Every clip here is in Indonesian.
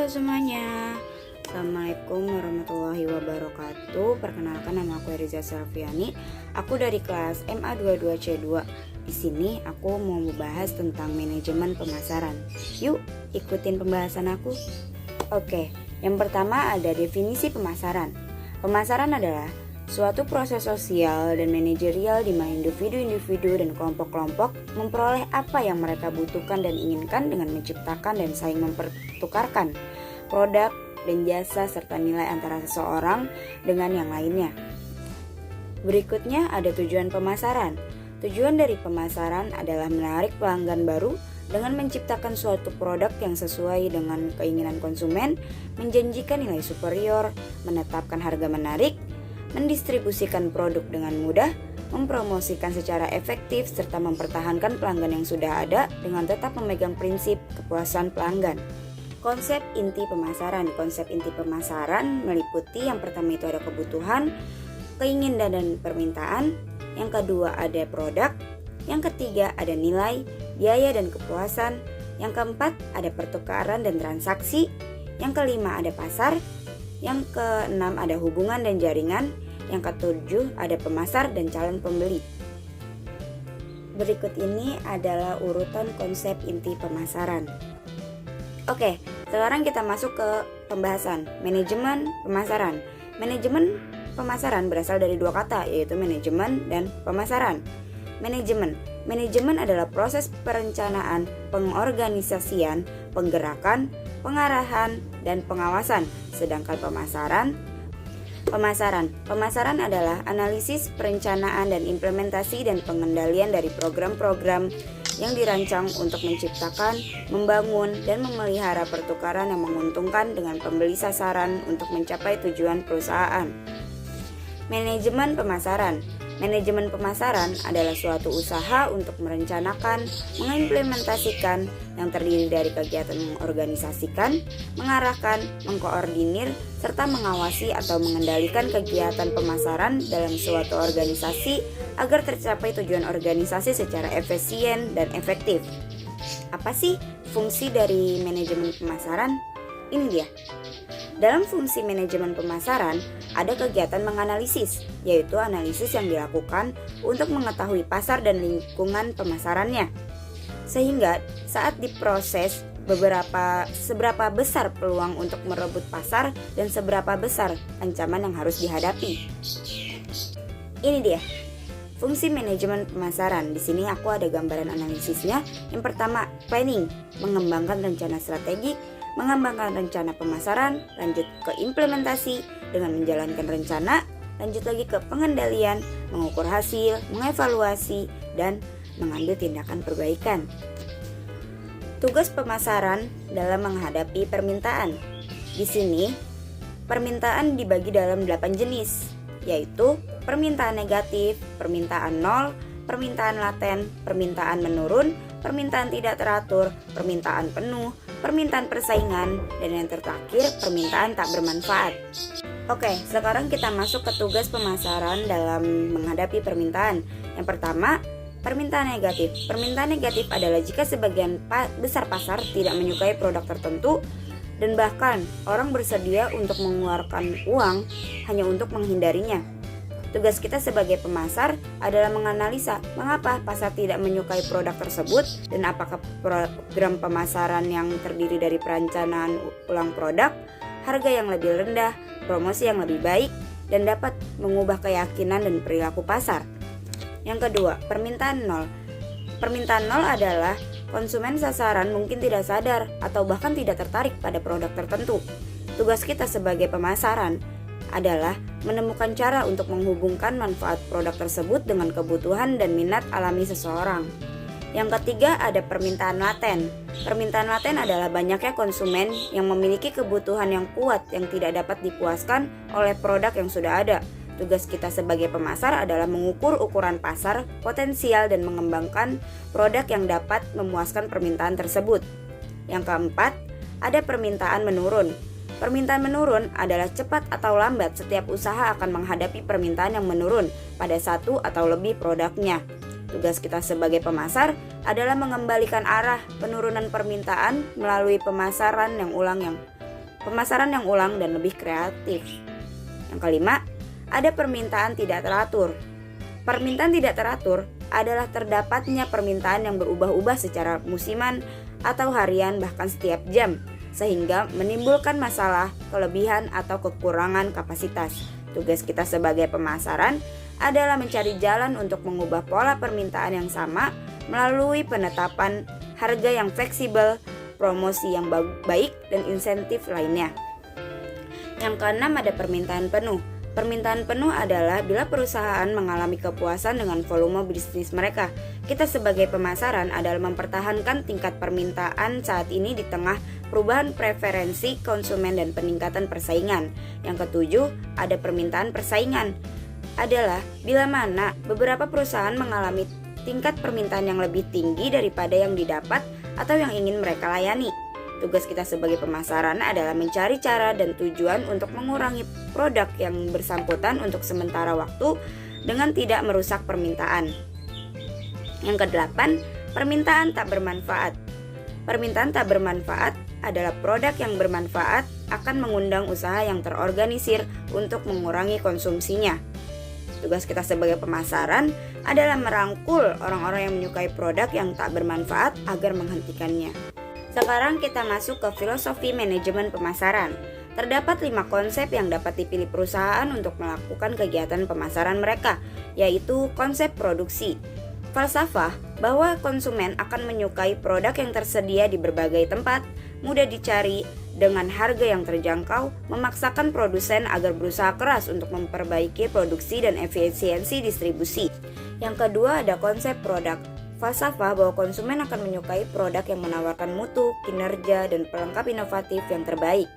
Halo semuanya, Assalamualaikum warahmatullahi wabarakatuh. Perkenalkan, nama aku Eriza Selviani. Aku dari kelas MA22C2. Di sini aku mau membahas tentang manajemen pemasaran. Yuk, ikutin pembahasan aku. Oke, yang pertama ada definisi pemasaran. Pemasaran adalah suatu proses sosial dan manajerial di mana individu-individu dan kelompok-kelompok memperoleh apa yang mereka butuhkan dan inginkan dengan menciptakan dan saling mempertukarkan produk dan jasa serta nilai antara seseorang dengan yang lainnya. Berikutnya ada tujuan pemasaran. Tujuan dari pemasaran adalah menarik pelanggan baru dengan menciptakan suatu produk yang sesuai dengan keinginan konsumen, menjanjikan nilai superior, menetapkan harga menarik, mendistribusikan produk dengan mudah, mempromosikan secara efektif, serta mempertahankan pelanggan yang sudah ada dengan tetap memegang prinsip kepuasan pelanggan. Konsep inti pemasaran. Konsep inti pemasaran meliputi yang pertama itu ada kebutuhan, keinginan dan permintaan, yang kedua ada produk, yang ketiga ada nilai, biaya dan kepuasan, yang keempat ada pertukaran dan transaksi, yang kelima ada pasar, yang keenam ada hubungan dan jaringan, yang ketujuh ada pemasar dan calon pembeli. Berikut ini adalah urutan konsep inti pemasaran. Oke, sekarang kita masuk ke pembahasan manajemen pemasaran. Manajemen pemasaran berasal dari dua kata, yaitu manajemen dan pemasaran. Manajemen adalah proses perencanaan, pengorganisasian, penggerakan, pengarahan, dan pengawasan. Sedangkan Pemasaran adalah analisis, perencanaan, dan implementasi dan pengendalian dari program-program yang dirancang untuk menciptakan, membangun, dan memelihara pertukaran yang menguntungkan dengan pembeli sasaran untuk mencapai tujuan perusahaan. Manajemen pemasaran adalah suatu usaha untuk merencanakan, mengimplementasikan yang terdiri dari kegiatan mengorganisasikan, mengarahkan, mengkoordinir, serta mengawasi atau mengendalikan kegiatan pemasaran dalam suatu organisasi agar tercapai tujuan organisasi secara efisien dan efektif. Apa sih fungsi dari manajemen pemasaran? Ini dia. Dalam fungsi manajemen pemasaran, ada kegiatan menganalisis, yaitu analisis yang dilakukan untuk mengetahui pasar dan lingkungan pemasarannya. Sehingga saat diproses, seberapa besar peluang untuk merebut pasar dan seberapa besar ancaman yang harus dihadapi. Ini dia. Fungsi manajemen pemasaran. Di sini aku ada gambaran analisisnya. Yang pertama, planning, mengembangkan rencana strategik, mengembangkan rencana pemasaran, lanjut ke implementasi dengan menjalankan rencana, lanjut lagi ke pengendalian, mengukur hasil, mengevaluasi, dan mengambil tindakan perbaikan. Tugas pemasaran dalam menghadapi permintaan. Di sini, permintaan dibagi dalam 8 jenis, yaitu permintaan negatif, permintaan nol, permintaan laten, permintaan menurun, permintaan tidak teratur, permintaan penuh, permintaan persaingan, dan yang terakhir permintaan tak bermanfaat. Oke, sekarang kita masuk ke tugas pemasaran dalam menghadapi permintaan. Yang pertama, permintaan negatif. Permintaan negatif adalah jika sebagian besar pasar tidak menyukai produk tertentu dan bahkan orang bersedia untuk mengeluarkan uang hanya untuk menghindarinya. Tugas kita sebagai pemasar adalah menganalisa mengapa pasar tidak menyukai produk tersebut dan apakah program pemasaran yang terdiri dari perencanaan ulang produk, harga yang lebih rendah, promosi yang lebih baik, dan dapat mengubah keyakinan dan perilaku pasar. Yang kedua, permintaan nol. Permintaan nol adalah konsumen sasaran mungkin tidak sadar atau bahkan tidak tertarik pada produk tertentu. Tugas kita sebagai pemasaran adalah menemukan cara untuk menghubungkan manfaat produk tersebut dengan kebutuhan dan minat alami seseorang. Yang ketiga ada permintaan laten. Permintaan laten adalah banyaknya konsumen yang memiliki kebutuhan yang kuat yang tidak dapat dipuaskan oleh produk yang sudah ada. Tugas kita sebagai pemasar adalah mengukur ukuran pasar, potensial, dan mengembangkan produk yang dapat memuaskan permintaan tersebut. Yang keempat, ada permintaan menurun. Permintaan menurun adalah cepat atau lambat setiap usaha akan menghadapi permintaan yang menurun pada satu atau lebih produknya. Tugas kita sebagai pemasar adalah mengembalikan arah penurunan permintaan melalui pemasaran yang pemasaran yang ulang dan lebih kreatif. Yang kelima, ada permintaan tidak teratur. Permintaan tidak teratur adalah terdapatnya permintaan yang berubah-ubah secara musiman atau harian bahkan setiap jam, sehingga menimbulkan masalah, kelebihan atau kekurangan kapasitas. Tugas kita sebagai pemasaran adalah mencari jalan untuk mengubah pola permintaan yang sama melalui penetapan harga yang fleksibel, promosi yang baik, dan insentif lainnya. Yang keenam, ada permintaan penuh. Permintaan penuh adalah bila perusahaan mengalami kepuasan dengan volume bisnis mereka. Kita sebagai pemasaran adalah mempertahankan tingkat permintaan saat ini di tengah perubahan preferensi konsumen dan peningkatan persaingan. Yang ketujuh, ada permintaan persaingan. Adalah bila mana beberapa perusahaan mengalami tingkat permintaan yang lebih tinggi daripada yang didapat atau yang ingin mereka layani. Tugas kita sebagai pemasaran adalah mencari cara dan tujuan untuk mengurangi produk yang bersangkutan untuk sementara waktu dengan tidak merusak permintaan. Yang kedelapan, permintaan tak bermanfaat. Permintaan tak bermanfaat adalah produk yang bermanfaat akan mengundang usaha yang terorganisir untuk mengurangi konsumsinya. Tugas kita sebagai pemasaran adalah merangkul orang-orang yang menyukai produk yang tak bermanfaat agar menghentikannya. Sekarang kita masuk ke filosofi manajemen pemasaran. Terdapat 5 konsep yang dapat dipilih perusahaan untuk melakukan kegiatan pemasaran mereka, yaitu konsep produksi. Falsafah bahwa konsumen akan menyukai produk yang tersedia di berbagai tempat, mudah dicari, dengan harga yang terjangkau, memaksakan produsen agar berusaha keras untuk memperbaiki produksi dan efisiensi distribusi. Yang kedua, ada konsep produk. Falsafah bahwa konsumen akan menyukai produk yang menawarkan mutu, kinerja, dan pelengkap inovatif yang terbaik.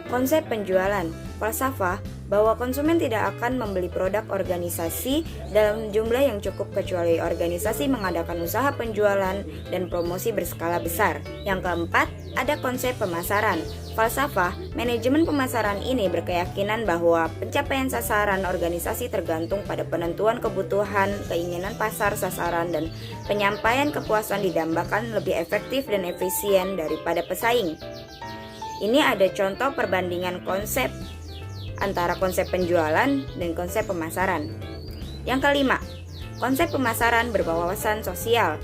Konsep penjualan. Falsafah bahwa konsumen tidak akan membeli produk organisasi dalam jumlah yang cukup kecuali organisasi mengadakan usaha penjualan dan promosi berskala besar. Yang keempat, ada konsep pemasaran. Falsafah manajemen pemasaran ini berkeyakinan bahwa pencapaian sasaran organisasi tergantung pada penentuan kebutuhan, keinginan pasar sasaran, dan penyampaian kepuasan didambakan lebih efektif dan efisien daripada pesaing. Ini ada contoh perbandingan konsep antara konsep penjualan dan konsep pemasaran. Yang kelima, konsep pemasaran berwawasan sosial.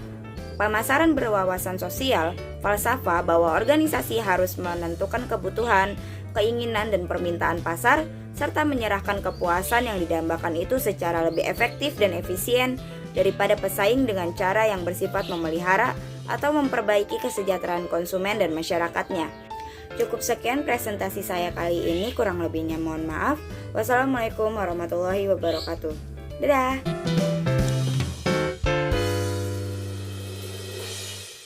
Pemasaran berwawasan sosial, falsafah bahwa organisasi harus menentukan kebutuhan, keinginan, dan permintaan pasar, serta menyerahkan kepuasan yang didambakan itu secara lebih efektif dan efisien daripada pesaing dengan cara yang bersifat memelihara atau memperbaiki kesejahteraan konsumen dan masyarakatnya. Cukup sekian presentasi saya kali ini, kurang lebihnya mohon maaf. Wassalamualaikum warahmatullahi wabarakatuh. Dadah.